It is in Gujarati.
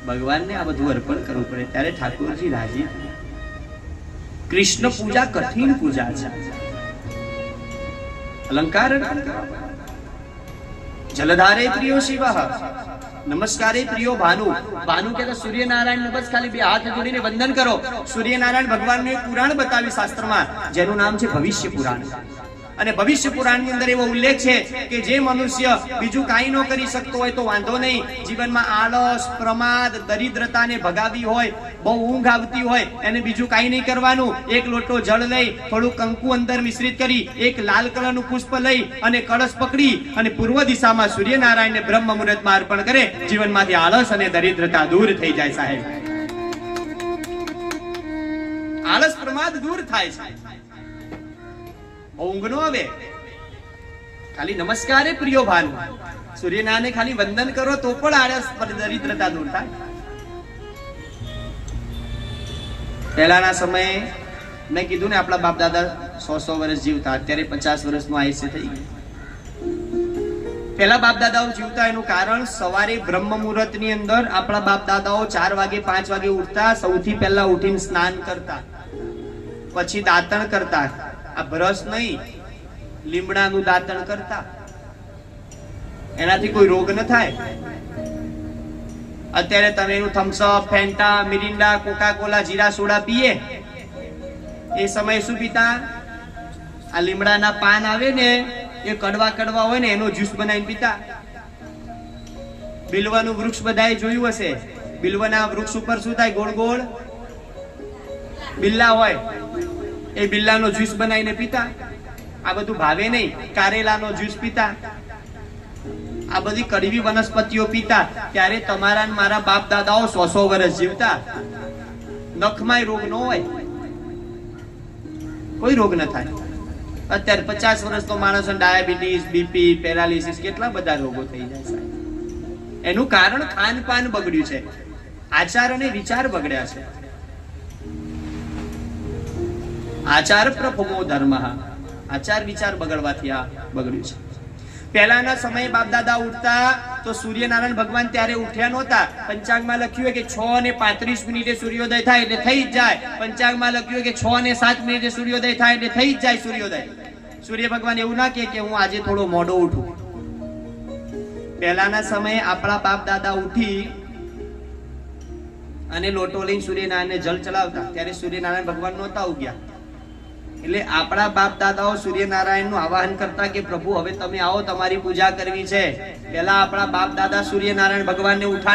ભગવાનને આ બધું અર્પણ કરવું પડે ત્યારે ઠાકોરજી રાજી. કૃષ્ણ પૂજા કઠિન પૂજા છે. અલંકાર જલધારે પ્રિયો શિવ નમસ્કારે પ્રિયો ભાનુ. ભાનુ કે સૂર્યનારાયણ બસ ખાલી બે હાથ જોડીને વંદન કરો. સૂર્યનારાયણ ભગવાનનું એક પુરાણ બતાવ્યું શાસ્ત્રમાં, જેનું નામ છે ભવિષ્ય પુરાણ. અને ભવિષ્ય પુરાણની અંદર એવો ઉલ્લેખ છે કે જે મનુષ્ય બીજું કાંઈ ન કરી શકતો હોય તો વાંધો નહીં, જીવનમાં આળસ, પ્રમાદ, દરિદ્રતાને ભગાવી હોય, બહુ ઊંઘ આવતી હોય, એને બીજું કાંઈ નહીં કરવાનું. એક લોટો જળ લઈ, થોડું કંકુ અંદર મિશ્રિત કરી, એક લાલ કલરનું પુષ્પ લઈ અને કળશ પકડી અને પૂર્વ દિશામાં સૂર્યનારાયણને બ્રહ્મ મુહૂર્તમાં અર્પણ કરે. જીવનમાંથી આળસ અને દરિદ્રતા દૂર થઈ જાય સાહેબ. આળસ પ્રમાદ દૂર થાય છે. ઊંઘ નો આવે. ખાલી નમસ્કારે પ્રિયો ભાનુ, સૂર્યનારાયણને ખાલી વંદન કરો તો પણ આળસ દરિદ્રતા દૂર થાય. પહેલાના સમયે મેં કીધું ને આપણા બાપ દાદા 100 વર્ષ જીવતા, અત્યારે 50 વર્ષનું આયુષ્ય થઈ ગયું. પહેલા બાપ દાદાઓ જીવતા એનું કારણ સવારે બ્રહ્મ મુહૂર્ત ની અંદર આપણા બાપ દાદાઓ 4 વાગે 5 વાગે ઉઠતા. સૌથી પહેલા ઉઠીને સ્નાન કરતા, પછી દાંતણ કરતા. આ બ્રશ નહીં, લીમડાનું દાંતણ કરતા. એનાથી કોઈ રોગ ન થાય. અત્યારે તમે એનું થમ્સઅપ, ફેન્ટા, મિરિન્ડા, કોકા કોલા, જીરા સોડા પીએ. એ સમયે શું પીતા? આ લીમડાના પાન આવે ને, એ કડવા કડવા હોય ને, એનો જ્યુસ બનાવીને પીતા. બિલ્વાનું વૃક્ષ બધાએ જોયું હશે. બિલ્વના વૃક્ષ ઉપર શું થાય? ગોળ ગોળ બિલ્લા હોય, એ બિલ્લાનો જ્યુસ બનાવીને પીતા. આ બધું ભાવે નહીં. કારેલાનો જ્યુસ પીતા. આ બધી કડવી વનસ્પતિઓ પીતા. ત્યારે તમારા મારા બાપ દાદાઓ 100 વર્ષ જીવતા. નખમાં રોગ ન હોય, કોઈ રોગ ન થાય. અત્યારે 50 વર્ષનો માણસ ડાયાબિટીસ, બીપી, પેરાલિસિસ, કેટલા બધા રોગો થઈ જાય છે. એનું કારણ ખાનપાન બગડ્યું છે, આચાર અને વિચાર બગડ્યા છે. આચાર પ્રભમો ધર્મ, આચાર વિચાર બગડવાથી આ બગડ્યું છે. પહેલાના સમયે બાપ દાદા ઉઠતા તો સૂર્યનારાયણ ભગવાન ત્યારે ઉઠ્યા નહોતા. પંચાંગમાં લખ્યું કે 6:35 સૂર્યોદય થાય એટલે થઈ જ જાય. પંચાંગમાં લખ્યું કે 6:07 સૂર્યોદય થાય એટલે થઈ જ જાય સૂર્યોદય. સૂર્ય ભગવાન એવું ના કે હું આજે થોડો મોડો ઉઠું. પહેલાના સમયે આપણા બાપ દાદા ઉઠી અને લોટો લઈને સૂર્યનારાયણને જળ ચડાવતા. ત્યારે સૂર્યનારાયણ ભગવાન નહોતા ઉગ્યા. એટલે આપણા બાપ દાદાઓ સૂર્યનારાયણ નું આવાહન કરતા કે પ્રભુ હવે તમે આવો, તમારી પૂજા કરવી છે. પેલા આપણા બાપ દાદા સૂર્યનારાયણ ભગવાનને ઉઠાડ